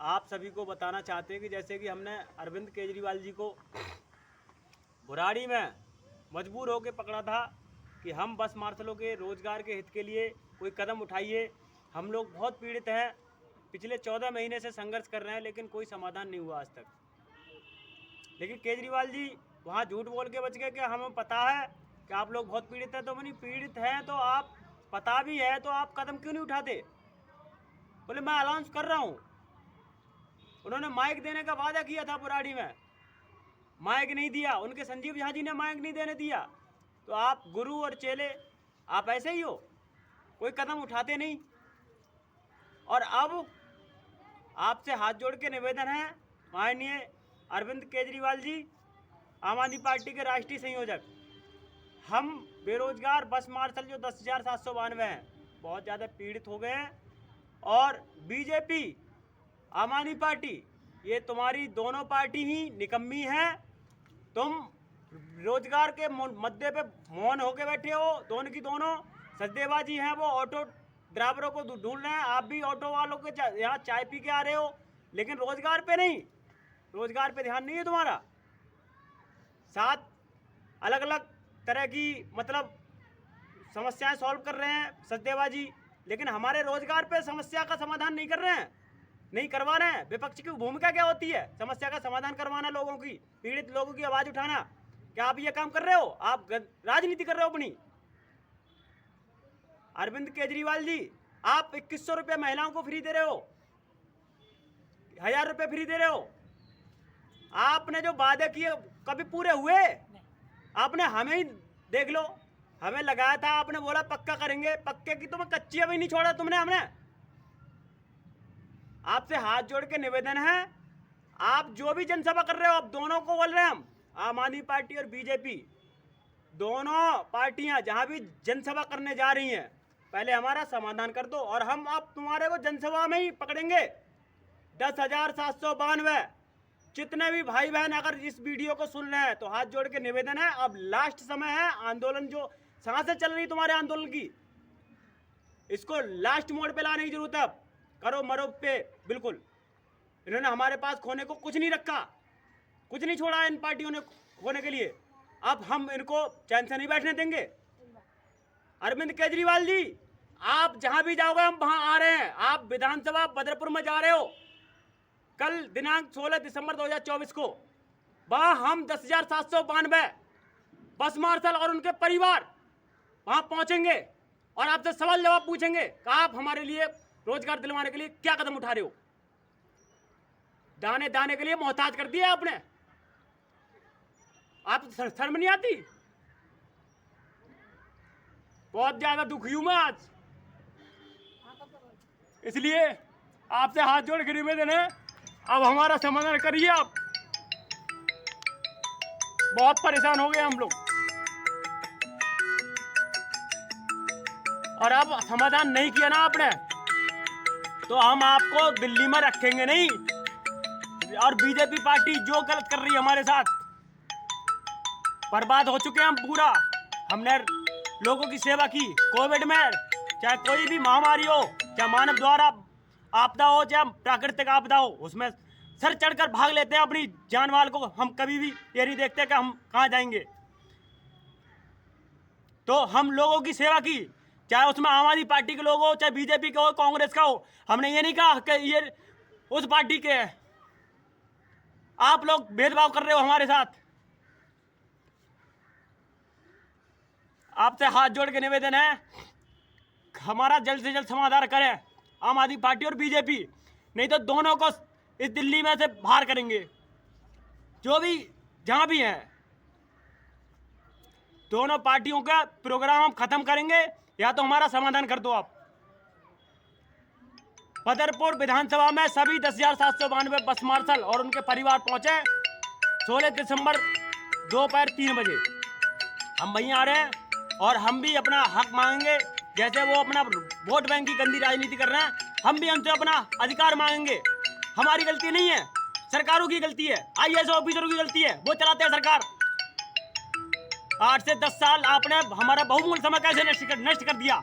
आप सभी को बताना चाहते हैं कि जैसे कि हमने अरविंद केजरीवाल जी को बुराड़ी में मजबूर होकर पकड़ा था कि हम बस मार्शलों के रोजगार के हित के लिए कोई कदम उठाइए। हम लोग बहुत पीड़ित हैं, पिछले 14 महीने से संघर्ष कर रहे हैं, लेकिन कोई समाधान नहीं हुआ आज तक। लेकिन केजरीवाल जी वहाँ झूठ बोल के बच गए कि हमें पता है कि आप लोग बहुत पीड़ित हैं। तो मैंने पीड़ित हैं तो आप पता भी है तो आप कदम क्यों नहीं उठाते? बोले मैं अनाउंस कर रहा हूँ। उन्होंने माइक देने का वादा किया था बुराड़ी में, माइक नहीं दिया। उनके संजीव झा जी ने माइक नहीं देने दिया। तो आप गुरु और चेले आप ऐसे ही हो, कोई कदम उठाते नहीं। और अब आपसे हाथ जोड़ के निवेदन है, माननीय अरविंद केजरीवाल जी, आम आदमी पार्टी के राष्ट्रीय संयोजक, हम बेरोजगार बस मार्शल जो 10,792 हैं बहुत ज़्यादा पीड़ित हो गए हैं। और बीजेपी आम आदमी पार्टी, ये तुम्हारी दोनों पार्टी ही निकम्मी है। तुम रोजगार के मुद्दे पे मौन होके बैठे हो। दोनों की दोनों सचदेवा जी हैं, वो ऑटो ड्राइवरों को ढूंढ रहे हैं। आप भी ऑटो वालों के यहाँ चाय पी के आ रहे हो, लेकिन रोजगार पे नहीं, रोजगार पे ध्यान नहीं है तुम्हारा। 7 अलग अलग तरह की मतलब समस्याएं सॉल्व कर रहे हैं सचदेवा जी, लेकिन हमारे रोजगार पे समस्या का समाधान नहीं कर रहे हैं, नहीं करवा रहे हैं। विपक्ष की भूमिका क्या होती है? समस्या का समाधान करवाना, लोगों की, पीड़ित लोगों की आवाज उठाना। क्या आप ये काम कर रहे हो? आप राजनीति कर रहे हो अपनी। अरविंद केजरीवाल जी, आप 2100 रुपये महिलाओं को फ्री दे रहे हो, 1000 रुपये फ्री दे रहे हो। आपने जो वादे किए कभी पूरे हुए? आपने हमें ही देख लो, हमें लगाया था, आपने बोला पक्का करेंगे, पक्के की तुम्हें कच्ची अभी नहीं छोड़ा तुमने। हमने आपसे हाथ जोड़ के निवेदन है, आप जो भी जनसभा कर रहे हो, आप दोनों को बोल रहे हैं हम, आम आदमी पार्टी और बीजेपी दोनों पार्टियां जहां भी जनसभा करने जा रही हैं, पहले हमारा समाधान कर दो और हम आप तुम्हारे को जनसभा में ही पकड़ेंगे। 10,792 जितने भी भाई बहन अगर इस वीडियो को सुन रहे हैं तो हाथ जोड़ के निवेदन है, अब लास्ट समय है। आंदोलन जो सांसें चल रही तुम्हारे आंदोलन की, इसको लास्ट मोड पे लाने की जरूरत है। अब करो मरो पे बिल्कुल। इन्होंने हमारे पास खोने को कुछ नहीं रखा, कुछ नहीं छोड़ा इन पार्टियों ने खोने के लिए। अब हम इनको चैन से नहीं बैठने देंगे। अरविंद केजरीवाल जी, आप जहां भी जाओगे हम वहां आ रहे हैं। आप विधानसभा बदरपुर में जा रहे हो कल दिनांक 16 दिसंबर 2024 को, वहां हम 10,792 बस मार्शल और उनके परिवार वहां पहुंचेंगे और आपसे सवाल जवाब पूछेंगे कि आप हमारे लिए रोजगार दिलवाने के लिए क्या कदम उठा रहे हो। दाने दाने के लिए मोहताज कर दिया आपने। आप शर्म नहीं आती? बहुत ज्यादा दुखी हूं मैं आज, इसलिए आपसे हाथ जोड़ के निवेदन है, अब हमारा समाधान करिए। आप बहुत परेशान हो गए हम लोग, और अब समाधान नहीं किया ना आपने तो हम आपको दिल्ली में रखेंगे नहीं। और बीजेपी पार्टी जो गलत कर रही है हमारे साथ, बर्बाद हो चुके हैं हम पूरा। हमने लोगों की सेवा की कोविड में, चाहे कोई भी महामारी हो, चाहे मानव द्वारा आपदा हो, चाहे प्राकृतिक आपदा हो, उसमें सर चढ़कर भाग लेते हैं अपनी जान माल को। हम कभी भी ये नहीं देखते कि हम कहाँ जाएंगे। तो हम लोगों की सेवा की, चाहे उसमें आम आदमी पार्टी के लोग हो, चाहे बीजेपी का हो, कांग्रेस का हो। हमने ये नहीं कहा कि ये उस पार्टी के हैं। आप लोग भेदभाव कर रहे हो हमारे साथ। आपसे हाथ जोड़ के निवेदन है, हमारा जल्द से जल्द समाधान करें आम आदमी पार्टी और बीजेपी, नहीं तो दोनों को इस दिल्ली में से बाहर करेंगे। जो भी जहां भी हैं, दोनों पार्टियों का प्रोग्राम हम खत्म करेंगे, या तो हमारा समाधान कर दो आप। बदरपुर विधानसभा में सभी 10,792 बस मार्शल और उनके परिवार पहुंचे 16 दिसंबर दोपहर 3 बजे। हम वहीं आ रहे हैं और हम भी अपना हक मांगेंगे। जैसे वो अपना वोट बैंक की गंदी राजनीति कर रहे हैं, हम भी उनसे अपना अधिकार मांगेंगे। हमारी गलती नहीं है, सरकारों की गलती है, IAS ऑफिसरों की गलती है, वो चलाते हैं सरकार। 8 से 10 साल आपने हमारा बहुमूल्य समय कैसे नष्ट कर दिया।